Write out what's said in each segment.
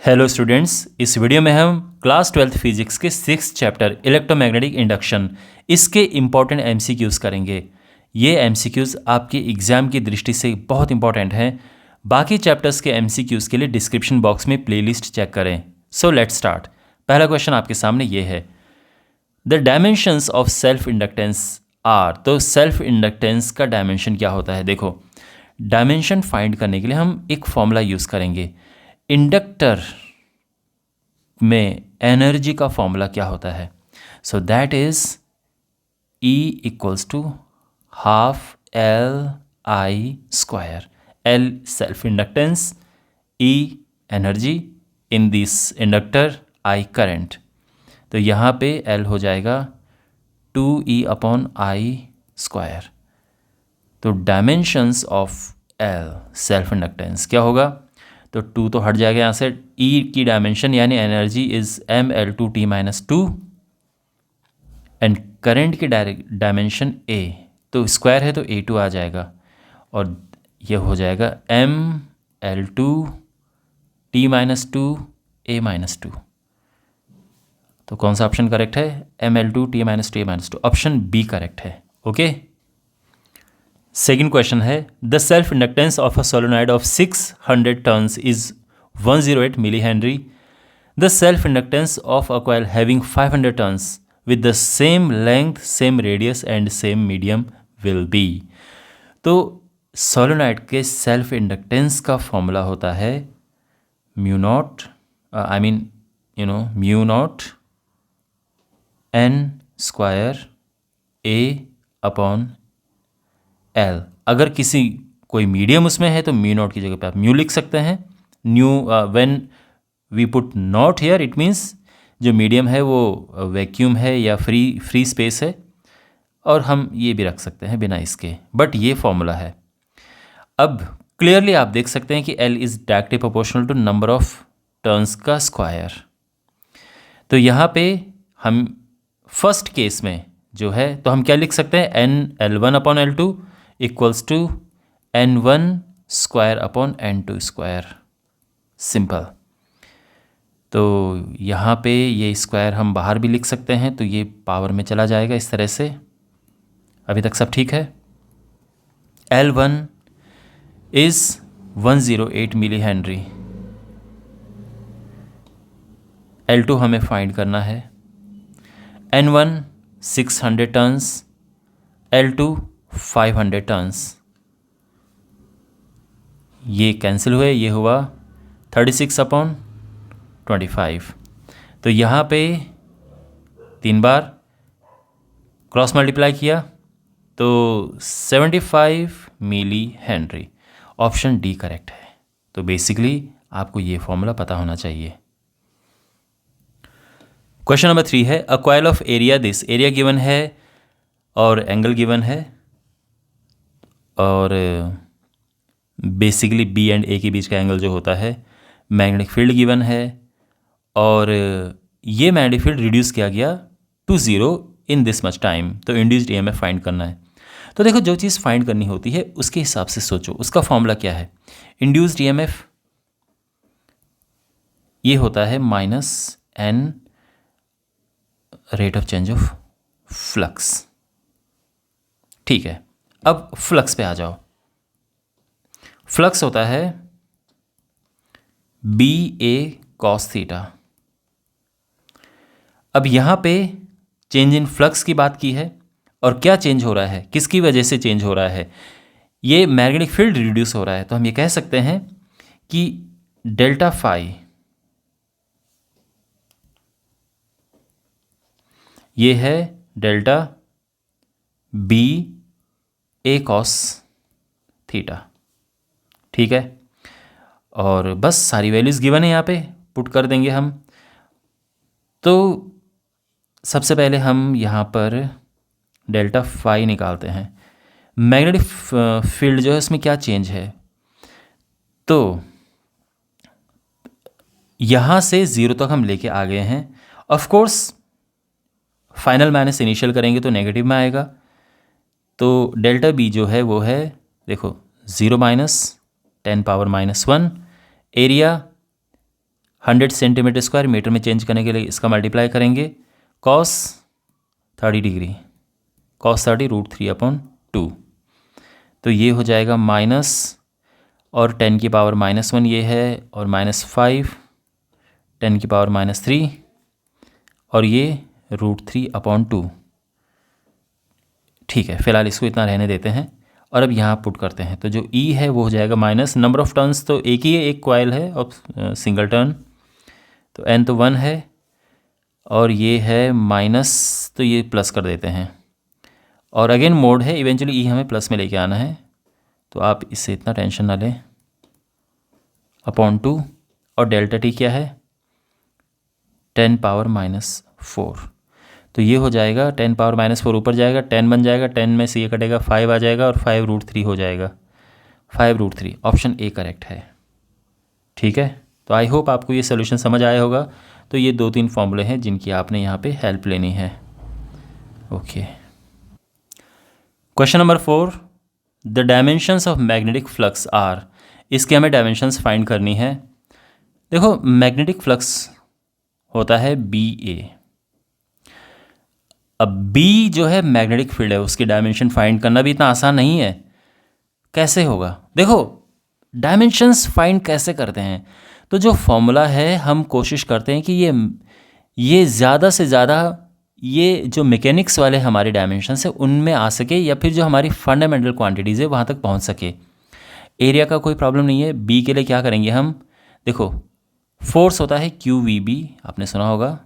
Hello students, इस video में हम क्लास 12th फिजिक्स के 6th चैप्टर इलेक्ट्रोमैग्नेटिक इंडक्शन इसके इम्पॉर्टेंट एमसीक्यूज़ करेंगे। ये एमसीक्यूज़ आपके एग्ज़ाम की दृष्टि से बहुत इंपॉर्टेंट हैं। बाकी चैप्टर्स के एमसीक्यूज़ के लिए डिस्क्रिप्शन बॉक्स में प्लेलिस्ट चेक करें। So let's start. पहला क्वेश्चन आपके सामने ये है, the dimensions of self inductance are. तो सेल्फ इंडक्टेंस का डायमेंशन क्या होता है? देखो, डायमेंशन फाइंड करने के लिए हम एक फॉर्मूला यूज़ करेंगे। इंडक्टर में एनर्जी का फॉर्मूला क्या होता है? So that is E equals to half L/I²। L self inductance, E energy in this inductor, I current. तो यहाँ पे L हो जाएगा 2E/I²। तो dimensions of L self inductance क्या होगा? तो 2 तो हट जाएगा यहाँ से। E की डायमेंशन यानी energy is mL2T-2 and current की डायमेंशन A, तो स्क्वायर है तो A2 आ जाएगा और ये हो जाएगा mL2T-2 A-2। तो कौन सा ऑप्शन करेक्ट है? mL2T-2 A-2, option B correct है। ओके, सेकेंड क्वेश्चन है, the self inductance of a solenoid of 600 turns is 108 milli henry. The self inductance of a coil having 500 turns with the same length, same radius and same medium will be. तो solenoid के self inductance का formula होता है mu naught N² A/L। अगर किसी कोई medium उसमें है तो म्यू नॉट की जगह पे आप म्यू लिख सकते हैं। When we put naught here it means जो मीडियम है वो वैक्यूम है या फ्री स्पेस है, और हम ये भी रख सकते हैं बिना इसके, बट ये फॉर्मूला है। अब क्लियरली आप देख सकते हैं कि L is directly proportional to number of turns का स्क्वायर। तो यहाँ पे हम फर्स्ट केस में जो है तो हम क्या लिख सकते हैं? L1/L2 equals to N1² simple. तो यहाँ पे ये स्क्वायर हम बाहर भी लिख सकते हैं, तो ये पावर में चला जाएगा इस तरह से। अभी तक सब ठीक है? L1 is 108 milli Henry. L2 हमें फाइंड करना है। N1 600 turns, L2 500 turns. ये कैंसिल हुए, ये हुआ 36/25। तो यहाँ पे 3 बार क्रॉस मल्टीप्लाई किया तो 75 milli henry. Option D correct है। तो बेसिकली आपको ये फॉर्मूला पता होना चाहिए। क्वेश्चन नंबर 3 है, a coil of area this. Area given है और एंगल गिवन है, और बेसिकली बी एंड ए के बीच का एंगल जो होता है। मैग्नेटिक फील्ड गिवन है, और ये मैग्नेटिक फील्ड रिड्यूस किया गया to 0 in this much time. तो इंड्यूस्ड ईएमएफ फाइंड करना है। तो देखो, जो चीज़ फाइंड करनी होती है उसके हिसाब से सोचो। उसका फॉर्मूला क्या है? इंड्यूस्ड ईएमएफ ये होता है -n rate of change of flux. ठीक है, अब फ्लक्स पे आ जाओ। फ्लक्स होता है BA cos थीटा। अब यहाँ पे चेंज इन फ्लक्स की बात की है, और क्या चेंज हो रहा है, किसकी वजह से चेंज हो रहा है? ये मैग्नेटिक फील्ड रिड्यूस हो रहा है। तो हम ये कह सकते हैं कि डेल्टा फाई ये है डेल्टा BA cos थीटा। ठीक है, और बस सारी वैल्यूज़ गिवन है, यहाँ पे पुट कर देंगे हम। तो सबसे पहले हम यहाँ पर डेल्टा फाई निकालते हैं। मैग्नेटिक फील्ड जो है उसमें क्या चेंज है? तो यहाँ से 0 तक हम लेके आ गए हैं। Of course final minus initial करेंगे तो नेगेटिव में आएगा। तो डेल्टा बी जो है वो है, देखो, 0 - 10⁻⁻1 एरिया 100 सेंटीमीटर स्क्वायर मीटर में चेंज करने के लिए इसका मल्टीप्लाई करेंगे, cos 30 डिग्री, cos 30 √3/2, तो ये हो जाएगा माइनस, और 10 की पावर -1 ये है, और -5 10 की पावर -3, और ये √3/2। ठीक है, फिलहाल इसको इतना रहने देते हैं और अब यहाँ पुट करते हैं। तो जो E है वो हो जाएगा माइनस, नंबर ऑफ टर्न्स तो एक ही है, एक कॉइल है और सिंगल टर्न, तो N तो 1 है, और ये है माइनस, तो ये प्लस कर देते हैं, और अगेन मोड है, इवेंचुअली E हमें प्लस में लेके आना है, तो आप इससे इतना टेंशन ना लें, /2, और डेल्टा T क्या है 10 पावर -4, तो ये हो जाएगा 10 पावर -4 ऊपर जाएगा, 10 बन जाएगा, 10 में से ये कटेगा 5 आ जाएगा, और 5 √3 हो जाएगा, 5 √3, ऑप्शन ए करेक्ट है। ठीक है, तो आई होप आपको ये सोल्यूशन समझ आया होगा। तो ये 2-3 फॉर्मूले हैं जिनकी आपने यहाँ पे हेल्प लेनी है। Okay, question number 4, the dimensions of magnetic flux are, इसके हमें डायमेंशंस फाइंड करनी है। देखो, मैग्नेटिक फ्लक्स होता है BA, अब B जो है मैग्नेटिक फील्ड है, उसकी डायमेंशन फाइंड करना भी इतना आसान नहीं है। कैसे होगा? देखो, डायमेंशंस फाइंड कैसे करते हैं, तो जो फॉर्मूला है हम कोशिश करते हैं कि ये ज़्यादा से ज़्यादा ये जो मैकेनिक्स वाले हमारे डायमेंशंस है उनमें आ सके, या फिर जो हमारी फंडामेंटल क्वांटिटीज़ है वहाँ तक पहुँच सके। एरिया का कोई प्रॉब्लम नहीं है। B के लिए क्या करेंगे हम, देखो फोर्स होता है QVB, आपने सुना होगा,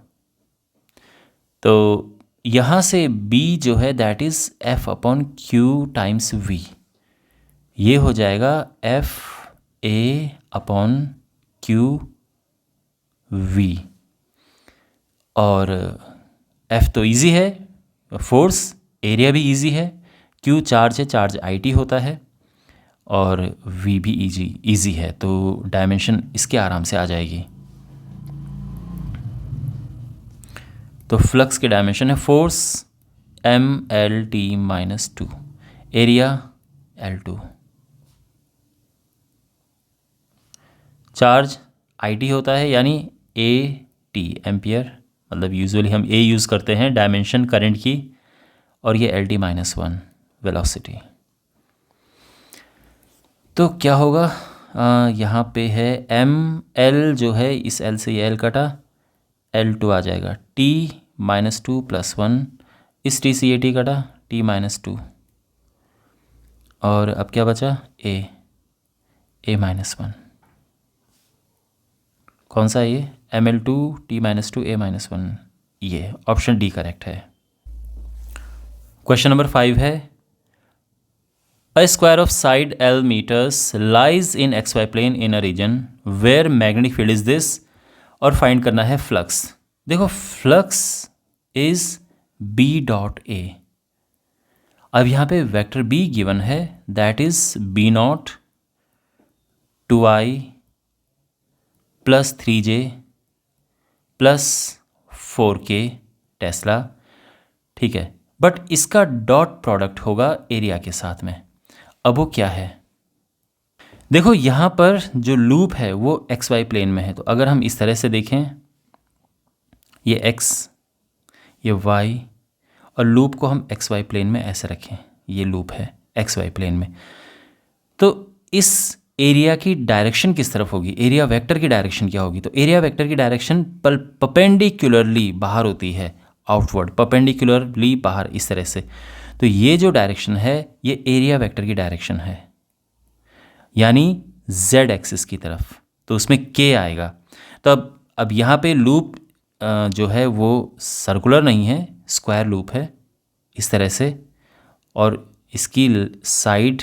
तो यहाँ से B जो है that is F/Q times V, ये हो जाएगा FA/QV, और F तो इजी है फोर्स, एरिया भी इजी है, Q चार्ज है, चार्ज IT होता है, और V भी इजी है, तो डायमेंशन इसके आराम से आ जाएगी। तो फ्लक्स की डायमेंशन है force MLT-2, area L2, charge IT होता है यानी AT एम्पियर, मतलब यूजुअली हम A यूज़ करते हैं डायमेंशन करंट की, और ये LT-1 वेलोसिटी। तो क्या होगा, यहाँ पे है ML जो है, इस L से ये L कटा, L2 आ जाएगा, T-2 + 1, इस T से ये T कटा, T-2, और अब क्या बचा, A-1, कौन सा ये, ML2 T-2 A-1, ये ऑप्शन डी करेक्ट है। क्वेश्चन नंबर 5 है, A square of side L meters lies in XY plane in a region where magnetic field is this, और फाइंड करना है फ्लक्स। देखो, फ्लक्स इज B.A, अब यहाँ पे वेक्टर B गिवन है, that is B0 2I + 3J + 4K Tesla. ठीक है, बट इसका डॉट प्रोडक्ट होगा एरिया के साथ में। अब वो क्या है, देखो यहाँ पर जो लूप है वो XY प्लेन में है, तो अगर हम इस तरह से देखें, ये X, ये Y, और लूप को हम XY प्लेन में ऐसे रखें, ये लूप है XY प्लेन में, तो इस एरिया की डायरेक्शन किस तरफ होगी, एरिया वेक्टर की डायरेक्शन क्या होगी, तो एरिया वेक्टर की डायरेक्शन परपेंडिकुलरली बाहर होती है, आउटवर्ड, परपेंडिकुलरली बाहर, इस तरह से। तो ये जो डायरेक्शन है ये एरिया वेक्टर की डायरेक्शन है, यानी Z एक्सिस की तरफ, तो उसमें K आएगा। तो अब यहाँ पे लूप जो है वो सर्कुलर नहीं है, स्क्वायर लूप है इस तरह से, और इसकी साइड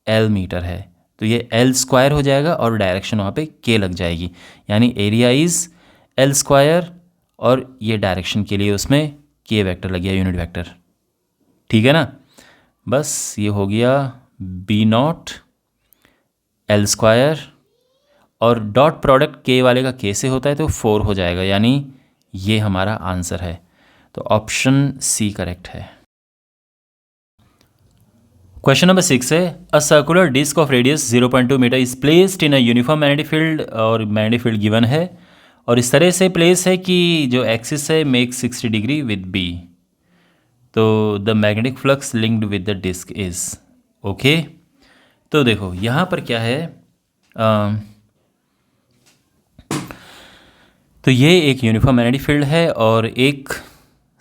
L मीटर है, तो ये L² हो जाएगा और डायरेक्शन वहाँ पे K लग जाएगी, यानी एरिया इज़ L², और ये डायरेक्शन के लिए उसमें K वेक्टर लग गया, यूनिट वेक्टर। ठीक है ना, बस ये हो गया B0 L², और डॉट प्रोडक्ट K वाले का K से होता है तो 4 हो जाएगा, यानी ये हमारा आंसर है, तो ऑप्शन C करेक्ट है। क्वेश्चन नंबर 6 है a circular disc of radius 0.2 metre is placed in a uniform magnetic field और मैग्नेटिक फील्ड गिवन है और इस तरह से प्लेस है कि जो एक्सिस है मेक 60 डिग्री विद बी। तो the magnetic flux linked with the disc is okay. तो देखो यहाँ पर क्या है, तो ये एक यूनिफॉर्म मैग्नेटिक फील्ड है और एक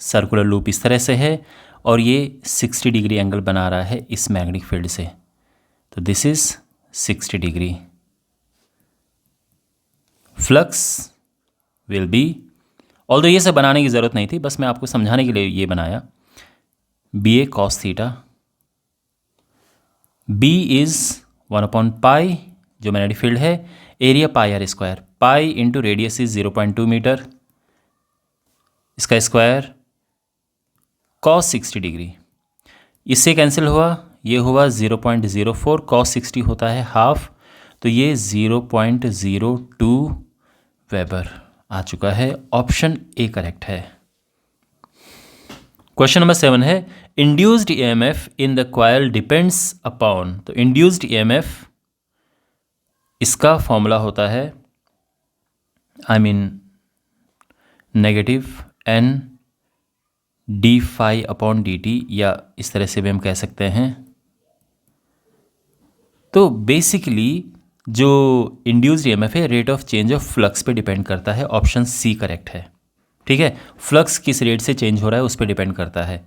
सर्कुलर लूप इस तरह से है और ये 60 डिग्री एंगल बना रहा है इस मैग्नेटिक फील्ड से। तो this is 60 degree. Flux will be, although ये सब बनाने की ज़रूरत नहीं थी, बस मैं आपको समझाने के लिए ये बनाया, B A cos theta. B is 1/पाई जो मैग्नेटिक फील्ड है, area pi r square, pi into radius is 0.2 metre, इसका स्क्वायर कॉस 60 डिग्री। इससे कैंसिल हुआ, ये हुआ 0.04, कॉस 60 होता है हाफ, तो ये 0.02 वेबर आ चुका है। ऑप्शन ए करेक्ट है। क्वेश्चन नंबर 7 है induced EMF in the coil depends upon. तो इंड्यूस्ड ईएमएफ इसका फॉर्मूला होता है negative N D phi upon D T, या इस तरह से भी हम कह सकते हैं। तो बेसिकली जो इंड्यूस्ड ईएमएफ है rate of change of flux पे डिपेंड करता है। ऑप्शन सी करेक्ट है। ठीक है, फ्लक्स किस रेट से चेंज हो रहा है उस पर डिपेंड करता है,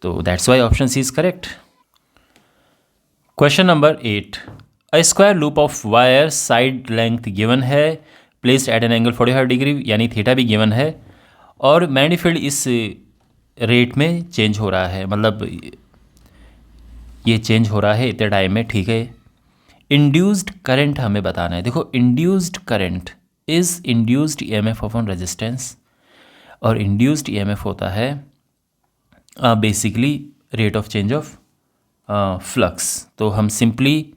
तो that's why option C is correct. Question number 8 a square loop of wire side length given है placed at an angle 45 degree, यानी थीटा भी गिवन है और मैग्नेटिक फील्ड इस रेट में चेंज हो रहा है, मतलब ये चेंज हो रहा है इतने टाइम में। ठीक है, इंड्यूस्ड करंट हमें बताना है। देखो induced current is induced EMF upon resistance, और इंड्यूस्ड ईएमएफ होता है basically rate of change of flux. तो हम सिंपली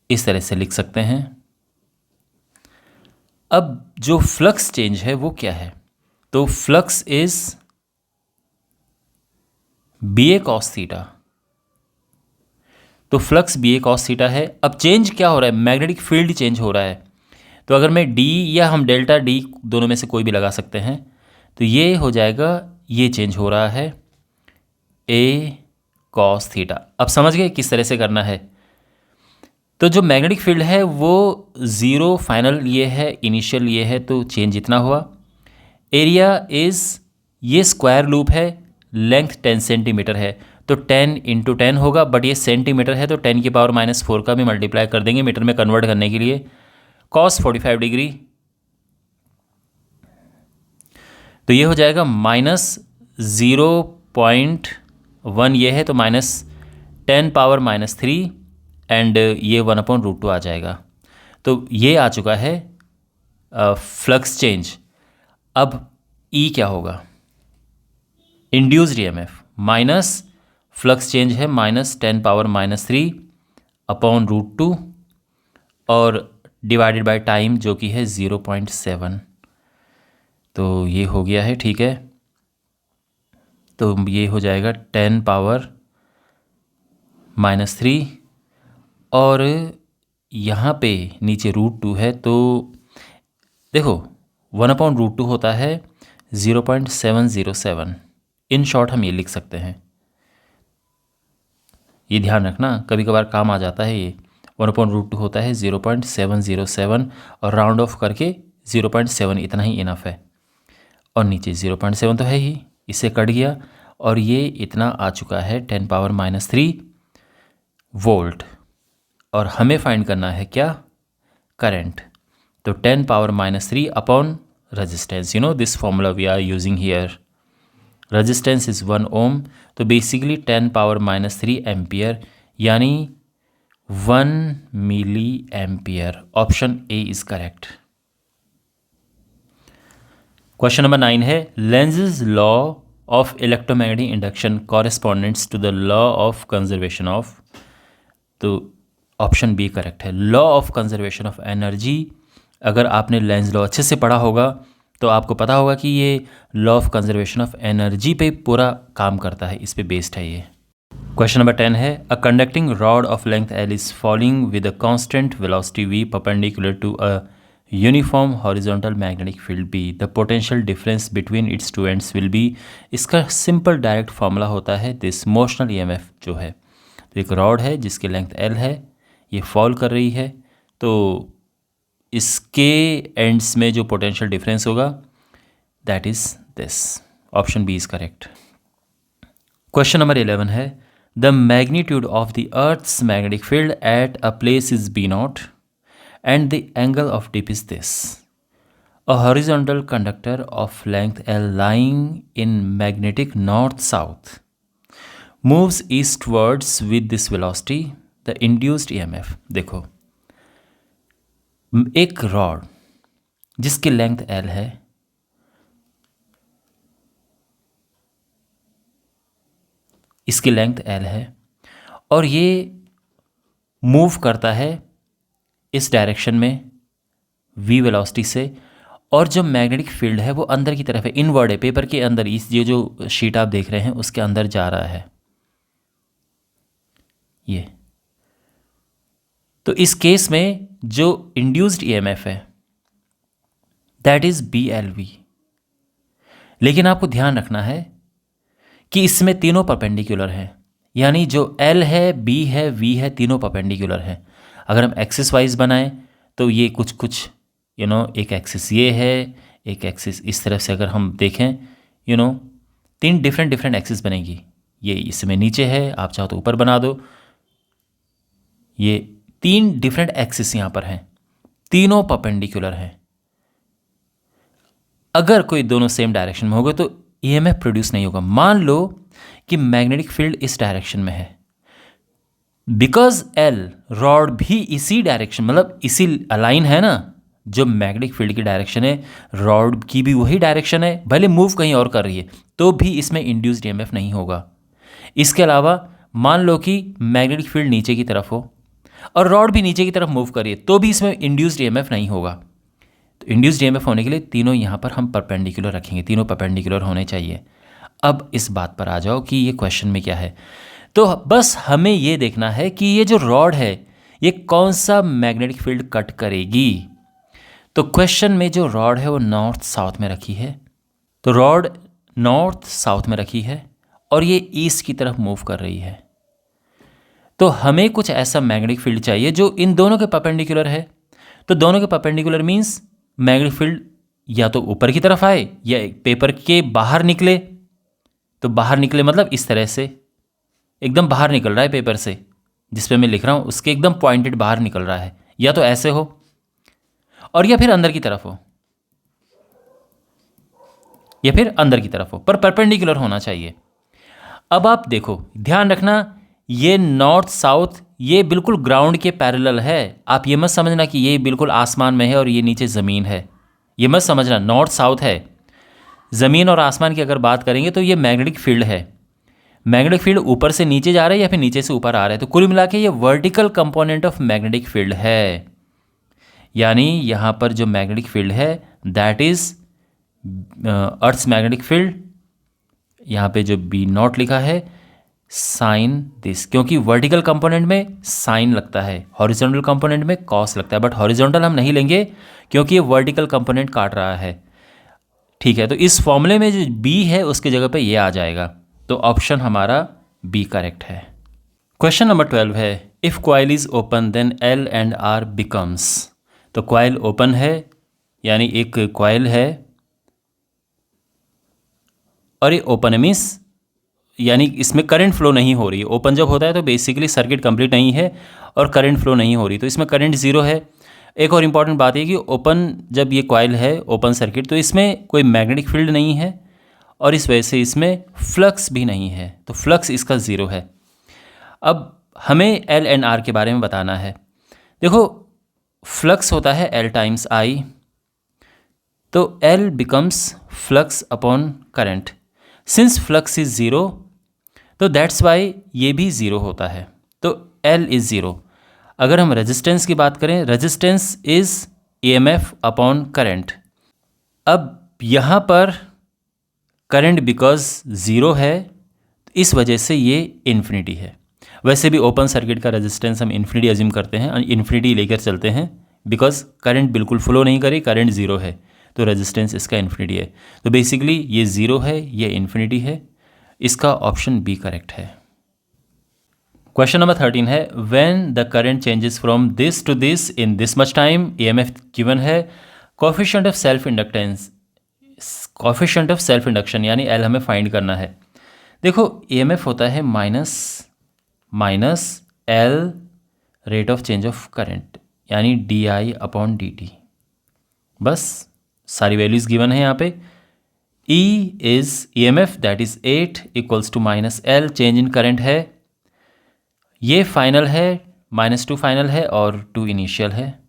इस तरह से लिख सकते हैं। अब जो फ्लक्स चेंज है वो क्या है, तो flux is B A cos theta. तो flux B A cos theta है। अब चेंज क्या हो रहा है, मैग्नेटिक फील्ड चेंज हो रहा है। तो अगर मैं डी या हम डेल्टा डी दोनों में से कोई भी लगा सकते हैं, तो ये हो जाएगा, ये चेंज हो रहा है ए कॉस थीटा। अब समझ गए किस तरह से करना है। तो जो मैग्नेटिक फील्ड है वो ज़ीरो फाइनल ये है, इनिशियल ये है, तो चेंज इतना हुआ। एरिया इज़, ये स्क्वायर लूप है, लेंथ 10 सेंटीमीटर है, तो 10 × 10 होगा, बट ये सेंटीमीटर है तो 10 की पावर -4 का भी मल्टीप्लाई कर देंगे मीटर में कन्वर्ट करने के लिए। कॉस 45 डिग्री, तो ये हो जाएगा -0.1 ये है, तो -10 पावर -3 एंड ये 1/√2 आ जाएगा। तो ये आ चुका है फ्लक्स चेंज। अब ई क्या होगा, induced EMF minus flux change है -10 पावर -3/√2 और डिवाइडेड बाय टाइम जो कि है 0.7। तो ये हो गया है। ठीक है, तो ये हो जाएगा 10 पावर -3 और यहाँ पे नीचे √2 है, तो देखो 1/√2 होता है 0.707। इन शॉर्ट हम ये लिख सकते हैं, ये ध्यान रखना, कभी कभार काम आ जाता है। ये 1/√2 होता है 0.707 और राउंड ऑफ करके 0.7 इतना ही इनफ है, और नीचे 0.7 तो है ही, इससे कट गया और ये इतना आ चुका है 10 पावर -3 वोल्ट। और हमें फाइंड करना है क्या, करंट। तो 10 power -3 upon resistance, you know this formula we are using here, resistance is 1 ohm, तो बेसिकली 10 पावर -3 एम्पियर, यानी 1 milli ampere. Option A is correct. Question number 9 है Lenz's law of electromagnetic induction correspondents to the law of conservation of. तो option B correct है, law of conservation of energy. अगर आपने Lenz law अच्छे से पढ़ा होगा तो आपको पता होगा कि ये law of conservation of energy पे पूरा काम करता है, इस पे बेस्ड है ये। क्वेश्चन नंबर 10 है a conducting rod of length L is falling with a constant velocity v perpendicular to a uniform horizontal magnetic field b the potential difference between its two ends will be. इसका simple direct formula होता है this motional EMF जो है, तो एक rod है जिसकी length L है, ये फॉल कर रही है, तो इसके एंड्स में जो पोटेंशियल डिफरेंस होगा that is this. Option B is correct. Question number 11 है the magnitude of the earth's magnetic field at a place is B naught and the angle of dip is this. A horizontal conductor of length L lying in magnetic north south moves eastwards with this velocity the induced EMF. देखो एक rod जिसकी length L है, इसकी length L है और ये move करता है इस डायरेक्शन में v वेलोसिटी से, और जो मैग्नेटिक फील्ड है वो अंदर की तरफ है, इनवर्ड है, पेपर के अंदर, इस ये जो शीट आप देख रहे हैं उसके अंदर जा रहा है ये। तो इस केस में जो इंड्यूस्ड ईएमएफ है दैट इज BLV। लेकिन आपको ध्यान रखना है कि इसमें तीनों परपेंडिकुलर हैं, यानी जो L है, B है, V है, तीनों परपेंडिकुलर हैं। अगर हम एक्सिस वाइज बनाएं तो ये कुछ कुछ एक एक्सिस ये है, एक एक्सिस इस तरफ से अगर हम देखें तीन डिफरेंट एक्सिस बनेगी। ये इसमें नीचे है, आप चाहो तो ऊपर बना दो। ये तीन डिफरेंट एक्सिस यहाँ पर हैं, तीनों परपेंडिकुलर हैं। अगर कोई दोनों सेम डायरेक्शन में होगा तो ईएमएफ प्रोड्यूस नहीं होगा। मान लो कि मैग्नेटिक फील्ड इस डायरेक्शन में है, बिकॉज एल रॉड भी इसी डायरेक्शन मतलब इसी अलाइन है ना, जो मैग्नेटिक फील्ड की डायरेक्शन है रॉड की भी वही डायरेक्शन है, भले मूव कहीं और कर रही है तो भी इसमें इंड्यूस्ड ईएमएफ नहीं होगा। इसके अलावा मान लो कि मैग्नेटिक फील्ड नीचे की तरफ हो और रॉड भी नीचे की तरफ मूव करिए तो भी इसमें इंड्यूस्ड ईएमएफ नहीं होगा। तो इंड्यूस्ड ईएमएफ होने के लिए तीनों यहाँ पर हम परपेंडिकुलर रखेंगे, तीनों परपेंडिकुलर होने चाहिए। अब इस बात पर आ जाओ कि ये क्वेश्चन में क्या है। तो बस हमें ये देखना है कि ये जो रॉड है ये कौन सा मैग्नेटिक फील्ड कट करेगी। तो क्वेश्चन में जो रॉड है वो नॉर्थ साउथ में रखी है, तो रॉड नॉर्थ साउथ में रखी है और ये ईस्ट की तरफ मूव कर रही है। तो हमें कुछ ऐसा मैग्नेटिक फील्ड चाहिए जो इन दोनों के परपेंडिकुलर है। तो दोनों के परपेंडिकुलर मींस मैग्नेटिक फील्ड या तो ऊपर की तरफ आए या पेपर के बाहर निकले। तो बाहर निकले मतलब इस तरह से एकदम बाहर निकल रहा है पेपर से, जिस पे मैं लिख रहा हूँ उसके एकदम पॉइंटेड बाहर निकल रहा है, या तो ऐसे हो और या फिर अंदर की तरफ हो, या फिर अंदर की तरफ हो, पर परपेंडिकुलर होना चाहिए। अब आप देखो, ध्यान रखना, ये नॉर्थ साउथ ये बिल्कुल ग्राउंड के पैरेलल है। आप ये मत समझना कि ये बिल्कुल आसमान में है और ये नीचे ज़मीन है, ये मत समझना। नॉर्थ साउथ है, ज़मीन और आसमान की अगर बात करेंगे तो ये मैग्नेटिक फील्ड है। मैग्नेटिक फील्ड ऊपर से नीचे जा रहा है या फिर नीचे से ऊपर आ रहा है, तो कुल मिला के ये vertical component of magnetic field है। यानी यहाँ पर जो मैग्नेटिक फील्ड है that is earth's magnetic field. यहाँ पे जो बी नॉट लिखा है साइन दिस, क्योंकि वर्टिकल कंपोनेंट में साइन लगता है, हॉरिजॉन्टल कंपोनेंट में कॉस लगता है, बट हॉरिजॉन्टल हम नहीं लेंगे क्योंकि ये वर्टिकल कंपोनेंट काट रहा है। ठीक है, तो इस फॉर्मूले में जो बी है उसकी जगह पे ये आ जाएगा, तो ऑप्शन हमारा बी करेक्ट है। क्वेश्चन नंबर 12 है if coil is open then L and R becomes. तो कॉइल ओपन है, यानी एक कॉइल है और ये ओपन है मीन्स यानी इसमें करंट फ्लो नहीं हो रही है। ओपन जब होता है तो बेसिकली सर्किट कंप्लीट नहीं है और करंट फ्लो नहीं हो रही, तो इसमें करंट ज़ीरो है। एक और इम्पॉर्टेंट बात है कि ओपन जब ये कॉइल है ओपन सर्किट, तो इसमें कोई मैग्नेटिक फील्ड नहीं है और इस वजह से इसमें फ्लक्स भी नहीं है, तो फ्लक्स इसका ज़ीरो है। अब हमें एल एंड आर के बारे में बताना है। देखो फ्लक्स होता है एल टाइम्स आई, तो L becomes flux upon current. Since flux is zero तो दैट्स वाई ये भी ज़ीरो होता है, तो एल इज़ ज़ीरो। अगर हम रेजिस्टेंस की बात करें, resistance is EMF upon current. अब यहाँ पर करंट बिकॉज ज़ीरो है, इस वजह से ये इन्फिनिटी है। वैसे भी ओपन सर्किट का रेजिस्टेंस हम इन्फिनिटी अज्यूम करते हैं, इन्फिनिटी लेकर चलते हैं, बिकॉज करंट बिल्कुल फ्लो नहीं करे, करंट ज़ीरो है, तो रेजिस्टेंस इसका इन्फिनिटी है। तो बेसिकली ये ज़ीरो है, ये इन्फिनिटी है। इसका ऑप्शन बी करेक्ट है। क्वेश्चन नंबर 13 है, when the current changes from this to this in this much time, EMF given है, coefficient of self inductance, coefficient of self induction यानी एल हमें फाइंड करना है। देखो ईएमएफ होता है minus L rate of change of current यानी d i upon D t. बस सारी वैल्यूज़ गिवन है यहाँ पे। E is EMF that is 8 equals to minus L, change in current है, ये फाइनल है, -2 फाइनल है और 2 इनिशियल है,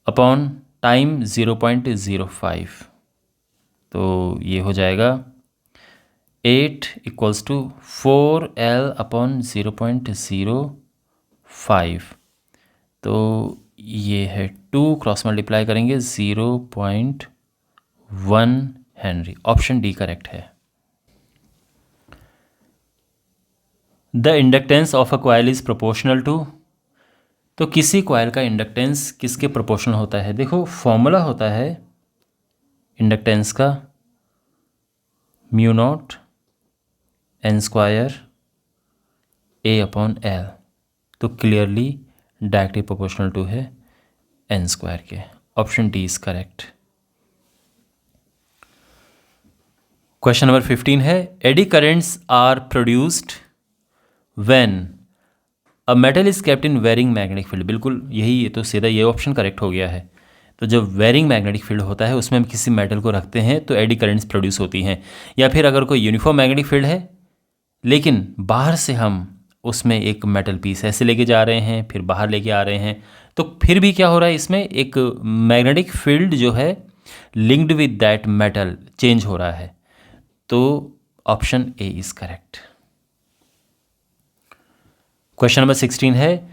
अपॉन टाइम 0.05। तो ये हो जाएगा 8 इक्वल्स टू 4L अपॉन 0.05। तो ये है 2 क्रॉस मल्टीप्लाई करेंगे 0.1 हेनरी। ऑप्शन डी करेक्ट है। The inductance of a coil is proportional to, तो किसी कॉइल का इंडक्टेंस किसके प्रोपोर्शनल होता है? देखो फॉर्मूला होता है इंडक्टेंस का mu naught N square A upon L, तो क्लियरली डायरेक्टली प्रोपोर्शनल टू है एन स्क्वायर के। Option D is correct. Question number 15 है, eddy currents are produced when a metal is kept in varying magnetic field. बिल्कुल यही, तो सीधा ये option correct हो गया है। तो जब वेरिंग मैग्नेटिक फील्ड होता है उसमें हम किसी मेटल को रखते हैं तो एडी करंट्स प्रोड्यूस होती हैं। या फिर अगर कोई यूनिफॉर्म मैग्नेटिक फील्ड है लेकिन बाहर से हम उसमें एक मेटल पीस ऐसे लेके जा रहे हैं, फिर बाहर लेके आ रहे हैं, तो फिर भी क्या हो रहा है, इसमें एक मैग्नेटिक फील्ड जो है linked with that metal change हो रहा है। तो option A is correct. Question number 16 है,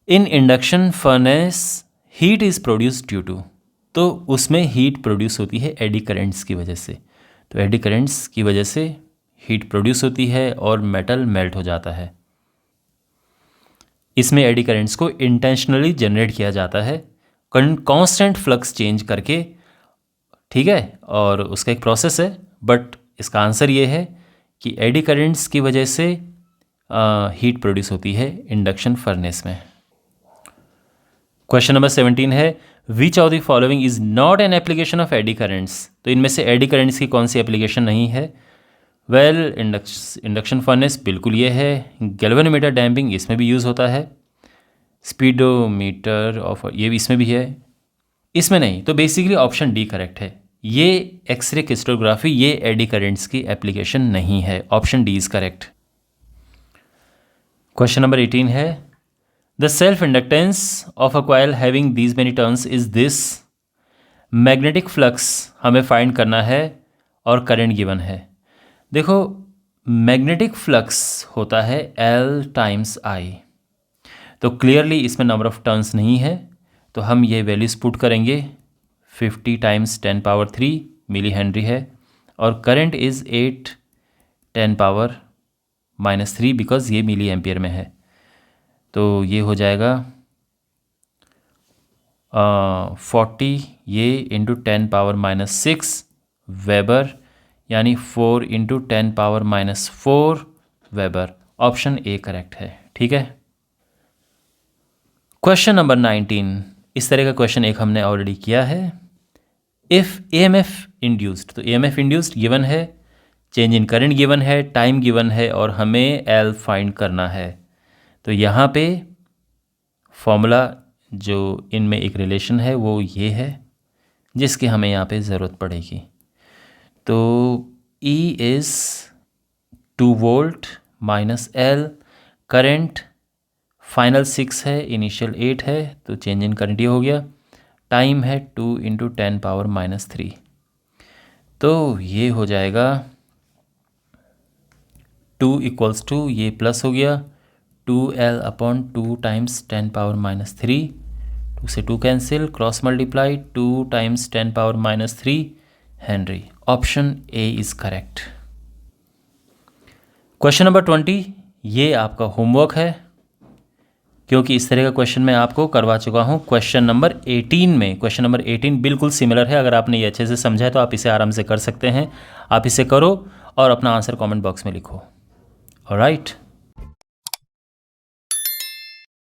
in induction furnace heat is produce due to, तो उसमें हीट प्रोड्यूस होती है एडी करेंट्स की वजह से। तो एडी करेंट्स की वजह से हीट प्रोड्यूस होती है और मेटल मेल्ट हो जाता है। इसमें एडी करेंट्स को इंटेंशनली जनरेट किया जाता है कांस्टेंट फ्लक्स चेंज करके, ठीक है, और उसका एक प्रोसेस है। बट इसका आंसर ये है कि एडी करेंट्स की वजह से हीट प्रोड्यूस होती है इंडक्शन फर्नेस में। क्वेश्चन नंबर 17 है, which of the following is not an application of AD currents, तो इनमें से एडी करेंट्स की कौन सी एप्लीकेशन नहीं है? वेल, इंडक्शन फर्नेस बिल्कुल ये है, गैल्वेनोमीटर डैम्पिंग इसमें भी यूज़ होता है, स्पीडोमीटर ऑफ ये भी इसमें भी है, इसमें नहीं। तो बेसिकली ऑप्शन डी करेक्ट है। ये एक्सरे क्रिस्टलोग्राफी ये एडी करेंट्स की एप्लीकेशन नहीं है। Option D is correct. Question number 18 है, the self inductance of a coil having these many turns is this. Magnetic flux हमें फाइंड करना है और करंट गिवन है। देखो मैग्नेटिक फ्लक्स होता है L टाइम्स I, तो क्लियरली इसमें नंबर ऑफ टर्न्स नहीं है, तो हम ये वैल्यूज पुट करेंगे। 50 टाइम्स 10 पावर 3 मिली हेनरी है और करंट इज़ 8 10 पावर -3 बिकॉज ये मिली एम्पियर में है। तो ये हो जाएगा 40 ये इंटू 10 पावर -6 वेबर, यानी 4 into 10 power -4 weber. Option A correct है। ठीक है। क्वेश्चन नंबर 19, इस तरह का क्वेश्चन एक हमने ऑलरेडी किया है। इफ़ EMF इंड्यूस्ड, तो EMF इंड्यूस्ड गिवन है, चेंज इन करंट गिवन है, टाइम गिवन है और हमें L फाइंड करना है। तो यहाँ पे फॉर्मूला जो इनमें एक रिलेशन है वो ये है जिसकी हमें यहाँ पे ज़रूरत पड़ेगी। तो E is 2 volt minus L, current final 6 है, इनिशियल 8 है, तो चेंज इन करंट ये हो गया। टाइम है 2 इंटू 10 पावर -3, तो ये हो जाएगा 2 इक्वल्स टू ये प्लस हो गया 2L अपॉन 2 टाइम्स 10 पावर -3, 2 से 2 cancel, cross multiply 2 times 10 power -3 Henry. Option A is correct. Question number 20 ये आपका होमवर्क है, क्योंकि इस तरह का क्वेश्चन मैं आपको करवा चुका हूँ क्वेश्चन नंबर 18 में। क्वेश्चन नंबर 18 बिल्कुल सिमिलर है। अगर आपने ये अच्छे से समझा है तो आप इसे आराम से कर सकते हैं। आप इसे करो और अपना आंसर कमेंट बॉक्स में लिखो। ऑलराइट।